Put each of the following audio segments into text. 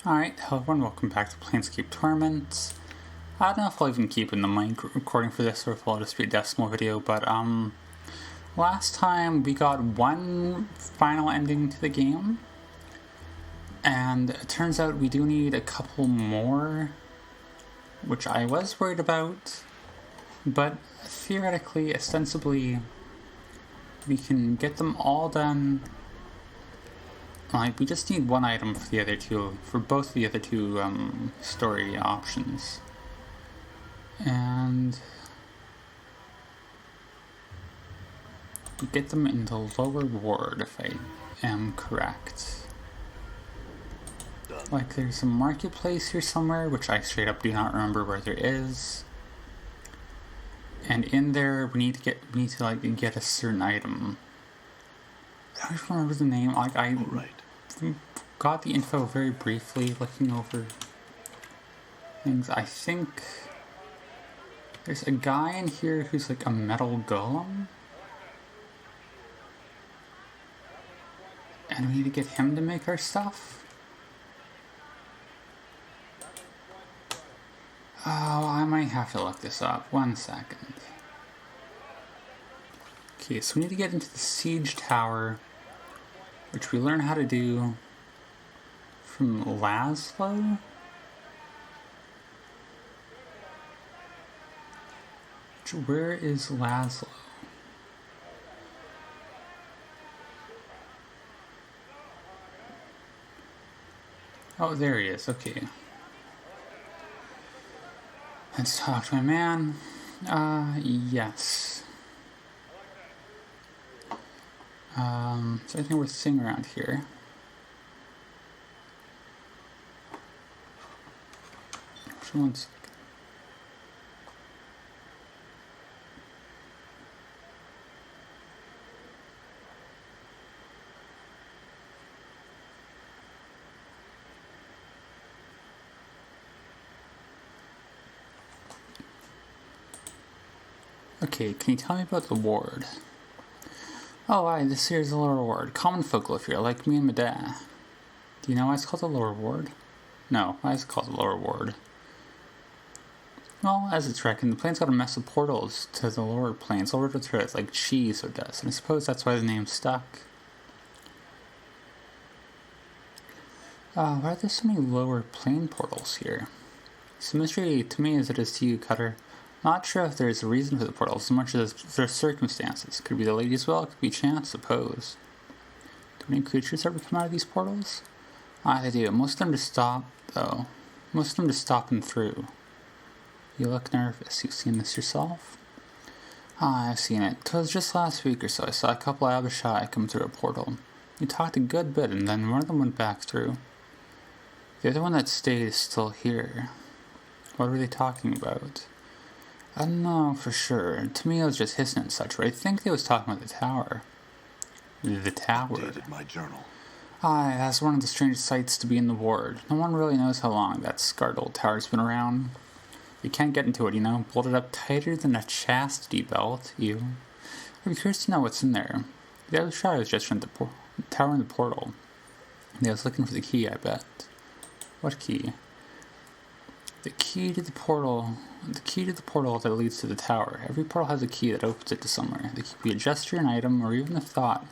Alright, hello everyone, welcome back to Planescape Torment. I don't know if I'll even keep in the mic recording for this or if it'll just be a decimal video, but last time we got one final ending to the game, and it turns out we do need a couple more, which I was worried about, but theoretically, ostensibly, we can get them all done. Like, we just need one item for the other two, for both the other two story options. And get them in the lower ward, if I am correct. Like, there's a marketplace here somewhere, which I straight up do not remember where there is. And in there, we need to get a certain item. I don't remember the name. Like, I got the info very briefly, looking over things. I think there's a guy in here who's like a metal golem, and we need to get him to make our stuff. Oh, I might have to look this up. 1 second. Okay, so we need to get into the siege tower, which we learn how to do from Laszlo. Where is Laszlo? Oh, there he is. Okay. Let's talk to my man. Yes. Is there anything worth seeing around here? One second. Okay, can you tell me about the ward? Oh, aye, this here is the lower ward. Common folk live here, like me and Madea. Do you know why it's called the lower ward? No, why is it called the lower ward? Well, as it's reckoned, the plane's got a mess of portals to the lower planes, over to it like cheese or dust, and I suppose that's why the name stuck. Why are there so many lower plane portals here? It's a mystery to me as it is to you, Cutter. Not sure if there's a reason for the portals as much as there's circumstances. Could be the lady's will, it could be chance, suppose. Do many creatures ever come out of these portals? They do. Most of them just stop, though. Most of them just stop and through. You look nervous. You've seen this yourself? I've seen it. 'Twas just last week or so. I saw a couple of Abishai come through a portal. We talked a good bit, and then one of them went back through. The other one that stayed is still here. What were they talking about? I don't know for sure. To me, it was just hissing and such, but I think they was talking about the tower. The tower. Updated my journal. Aye, that's one of the strangest sights to be in the ward. No one really knows how long that scarred old tower's been around. You can't get into it, you know, bolted up tighter than a chastity belt. I'd be curious to know what's in there. The other shot was just from the tower in the portal. They was looking for the key, I bet. What key? The key to the portal that leads to the tower. Every portal has a key that opens it to somewhere. The key could be a gesture, an item, or even a thought.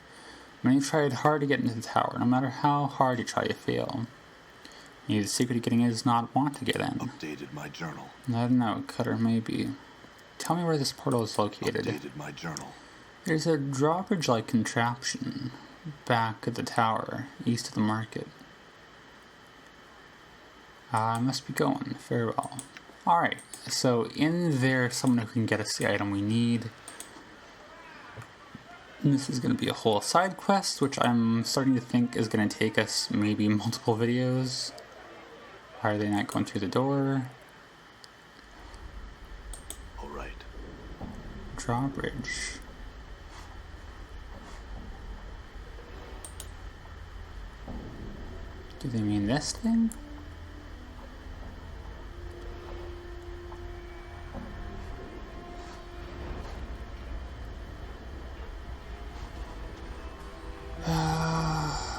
Many tried hard to get into the tower. No matter how hard you try, you fail. Maybe the secret of getting in is not want to get in. Updated my journal. I don't know, Cutter, maybe. Tell me where this portal is located. Updated my journal. There's a drawbridge-like contraption back at the tower, east of the market. I must be going. Farewell. Alright, so in there, someone who can get us the item we need. And this is going to be a whole side quest, which I'm starting to think is going to take us maybe multiple videos. Why are they not going through the door? Alright. Drawbridge. Do they mean this thing?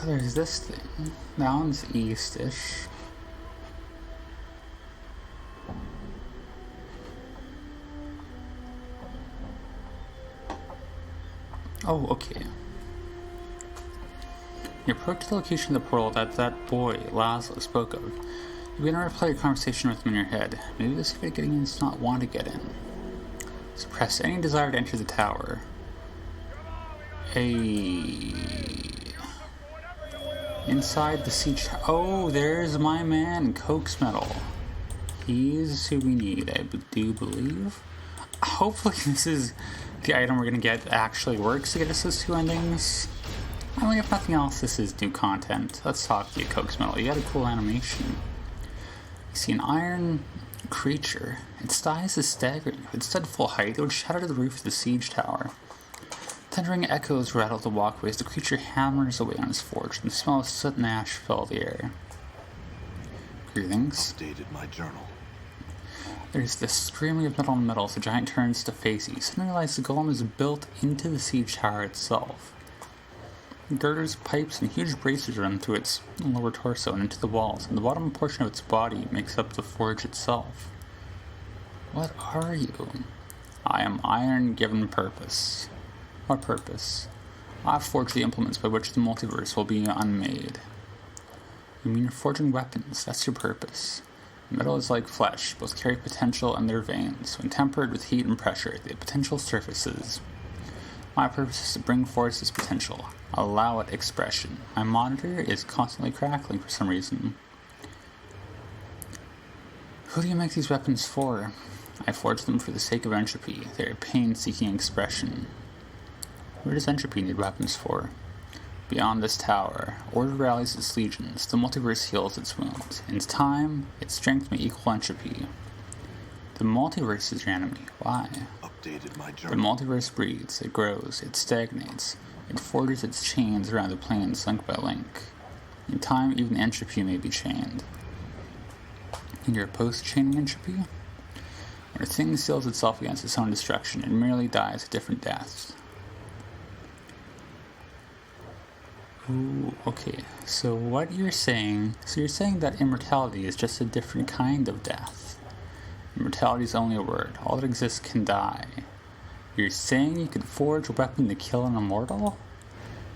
There's this thing. That one's east-ish. Oh, okay. You approach the location of the portal that boy, Laszlo, spoke of. You begin to replay your conversation with him in your head. Maybe the secret of getting in does not want to get in. Suppress any desire to enter the tower. Inside the siege. Oh, there's my man, Coke's Metal. He's who we need, I do believe. Hopefully this is the item we're going to get actually works to get us those two endings. I mean, if nothing else, this is new content. Let's talk to you, Coke's Metal. You got a cool animation. You see an iron creature. Its size is staggering. If it stood full height, it would shatter to the roof of the siege tower. Thundering echoes rattle the walkways. The creature hammers away on his forge, and the smell of soot and ash fill the air. Greetings. Updated my journal. There's this screaming of metal on metal as the giant turns to face you. You suddenly realize the golem is built into the siege tower itself. Girders, pipes, and huge bracers run through its lower torso and into the walls, and the bottom portion of its body makes up the forge itself. What are you? I am iron given purpose. What purpose? I forge the implements by which the multiverse will be unmade. You mean you're forging weapons, that's your purpose. Metal is like flesh, both carry potential in their veins. When tempered with heat and pressure, the potential surfaces. My purpose is to bring forth this potential. Allow it expression. My monitor is constantly crackling for some reason. Who do you make these weapons for? I forge them for the sake of entropy. They are pain-seeking expression. Where does entropy need weapons for? Beyond this tower, order rallies its legions. The multiverse heals its wounds. In time, its strength may equal entropy. The multiverse is your enemy. Why? Updated my The journal. multiverse breathes, it grows, it stagnates. It forges its chains around the planes link by link. In time, even entropy may be chained. And you're opposed to chaining entropy? When a thing seals itself against its own destruction, it merely dies a different death. Ooh, okay. So what you're saying... So you're saying that immortality is just a different kind of death. Immortality is only a word. All that exists can die. You're saying you could forge a weapon to kill an immortal?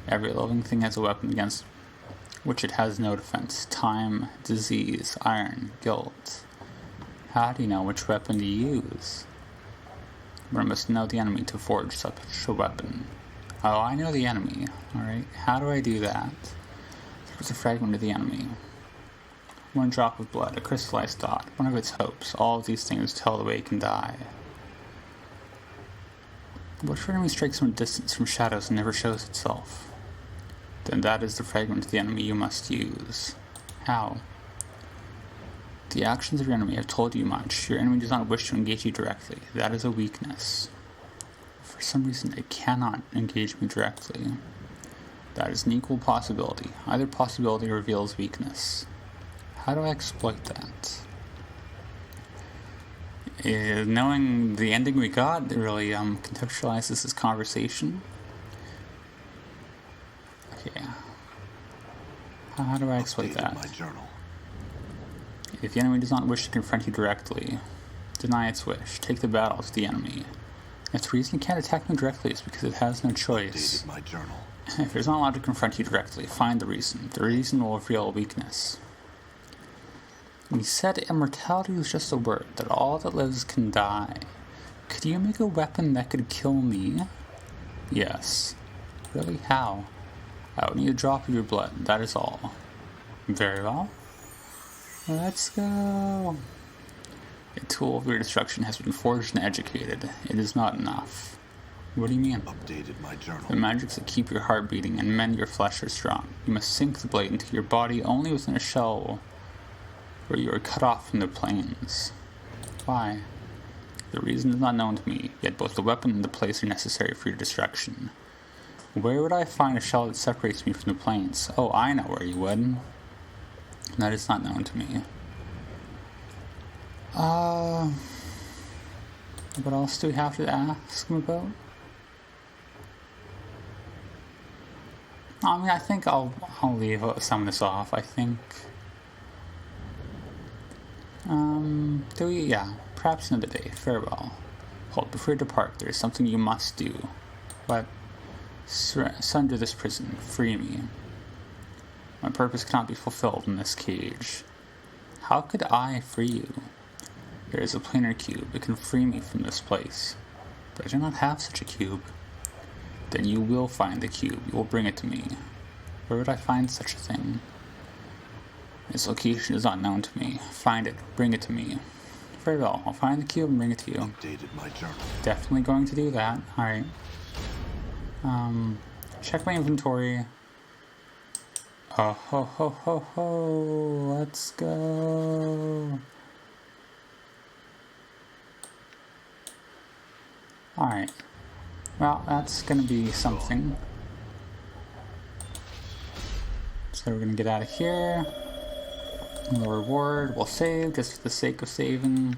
Every living thing has a weapon against which it has no defense. Time, disease, iron, guilt. How do you know which weapon to use? One must know the enemy to forge such a weapon. Oh, I know the enemy. Alright, how do I do that? There's a fragment of the enemy. One drop of blood, a crystallized dot, one of its hopes. All of these things tell the way it can die. What if your enemy strikes from a distance from shadows and never shows itself? Then that is the fragment of the enemy you must use. How? The actions of your enemy have told you much. Your enemy does not wish to engage you directly. That is a weakness. For some reason, it cannot engage me directly. That is an equal possibility. Either possibility reveals weakness. How do I exploit that? Knowing the ending we got, it really contextualizes this conversation. Okay. How do I exploit Updated that? my journal. If the enemy does not wish to confront you directly, deny its wish. Take the battle to the enemy. If the reason it can't attack me directly is because it has no choice. Updated my journal. If it's not allowed to confront you directly, find the reason. The reason will reveal weakness. We said immortality was just a word, that all that lives can die. Could you make a weapon that could kill me? Yes. Really? How? I would need a drop of your blood, that is all. Very well. Let's go. A tool of your destruction has been forged and educated. It is not enough. What do you mean? Updated my journal. The magics that keep your heart beating and mend your flesh are strong. You must sink the blade into your body only within a shell where you are cut off from the planes. Why? The reason is not known to me, yet both the weapon and the place are necessary for your destruction. Where would I find a shell that separates me from the planes? Oh, I know where you would. That is not known to me. What else do we have to ask him about? I mean, I think I'll leave some of this off. I think. Yeah, perhaps another day. Farewell. Hold, before you depart, there is something you must do. What? Sunder this prison. Free me. My purpose cannot be fulfilled in this cage. How could I free you? There is a planar cube. It can free me from this place. But I do not have such a cube. Then you will find the cube. You will bring it to me. Where would I find such a thing? Its location is not known to me. Find it. Bring it to me. Very well. I'll find the cube and bring it to you. Updated my journal. Definitely going to do that. Alright. Check my inventory. Oh ho ho ho ho. Let's go. Alright. Well, that's gonna be something. So we're gonna get out of here. No reward. We'll save just for the sake of saving.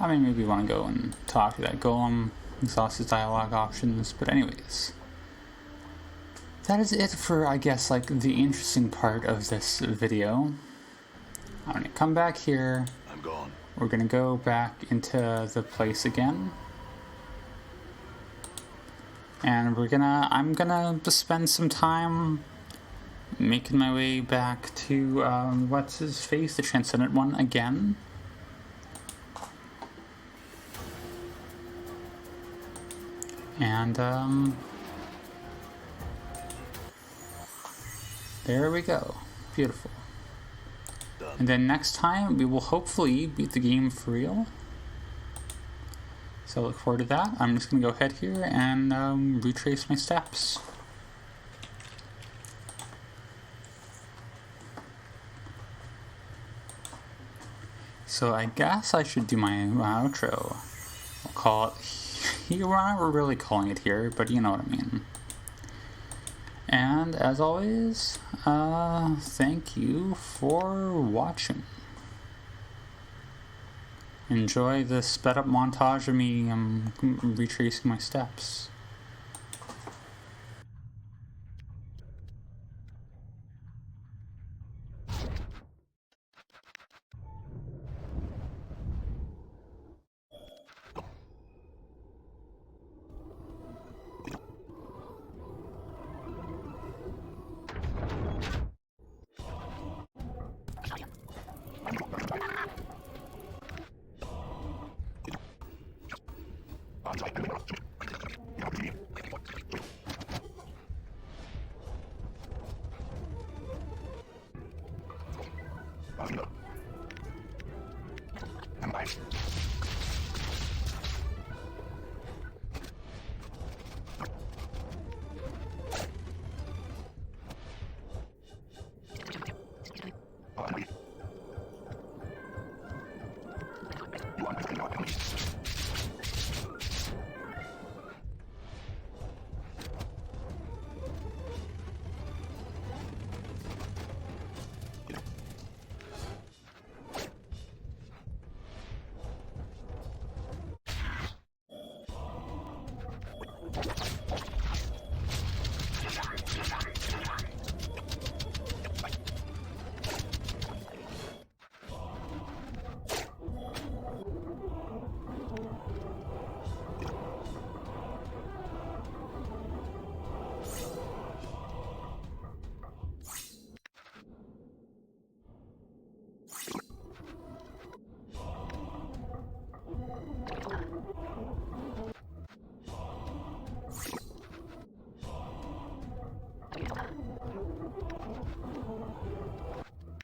I mean, maybe we want to go and talk to that golem, exhaust his dialogue options. But anyways, that is it for, I guess, like the interesting part of this video. I'm gonna come back here. I'm gone. We're gonna go back into the place again. And I'm gonna spend some time making my way back to, what's his face, the Transcendent one again. And, there we go. Beautiful. Done. And then next time, we will hopefully beat the game for real. So I look forward to that. I'm just going to go ahead here and retrace my steps. So I guess I should do my outro. We'll call it here. We're not really calling it here, but you know what I mean. And as always, thank you for watching. Enjoy the sped up montage of me retracing my steps. You